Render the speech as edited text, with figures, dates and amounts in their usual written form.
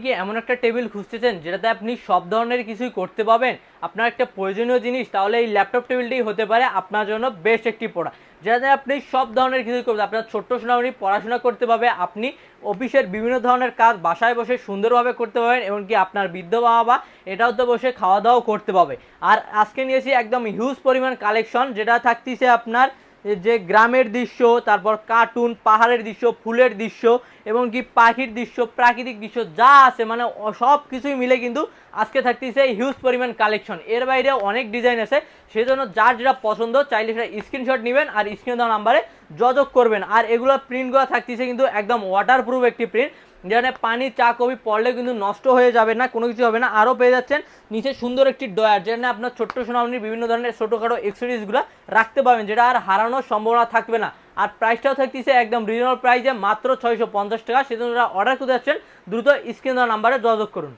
কি এমন একটা টেবিল খুঁজতেছেন যেটাতে আপনি সব ধরনের কিছুই করতে পাবেন, আপনার একটা প্রয়োজনীয় জিনিস, তাহলে এই ল্যাপটপ টেবিলটাই হতে পারে আপনার জন্য বেস্ট একটি প্রোডাক্ট। যেটাতে আপনি সব ধরনের কিছুই করবেন, আপনার ছোট্ট সোনামণি পড়াশোনা করতে পারবে, আপনি অফিসের বিভিন্ন ধরনের কাজ বাসায় বসে সুন্দরভাবে করতে পারবেন, এমনকি আপনার বৃদ্ধ বাবা এটাও তো বসে খাওয়া দাওয়াও করতে পারবে। আর আজকে নিয়েছি একদম হিউজ পরিমাণ কালেকশন, যেটা থাকতেছে আপনার যে গ্রামের দৃশ্য, তারপর কার্টুন, পাহাড়ের দৃশ্য, ফুলের দৃশ্য, এবং কি পাখির দৃশ্য, প্রাকৃতিক দৃশ্য যা আছে মানে সব কিছুই মিলে কিন্তু আজকে থাকতেছে হিউজ পরিমাণ কালেকশন। এর বাইরে অনেক ডিজাইন আছে, সেজন্য যার যেটা পছন্দ চাইলে সেটা স্ক্রিনশট নেবেন আর স্ক্রিনে দেওয়া নাম্বারে যোগাযোগ করবেন। আর এগুলোর প্রিন্টগুলো থাকতেছে কিন্তু একদম ওয়াটারপ্রুফ একটি প্রিন্ট, যেখানে পানি চা কফি পড়লে কিন্তু নষ্ট হয়ে যাবে না, কোনো কিছু হবে না। আরও পেয়ে যাচ্ছেন নিচে সুন্দর একটি ডয়ার, যেখানে আপনার ছোট্ট সোনামণির বিভিন্ন ধরনের ছোটোখাটো এক্সেসরিজগুলো রাখতে পারবেন, যেটা আর হারানোর সম্ভাবনা থাকবে না। আর প্রাইসটাও থাকতেছে একদম রিজনেবল প্রাইসে, মাত্র 650 টাকা। সেজন্য যারা অর্ডার করতে যাচ্ছেন দ্রুত স্ক্রিন দেওয়া নাম্বারে যোগাযোগ করুন।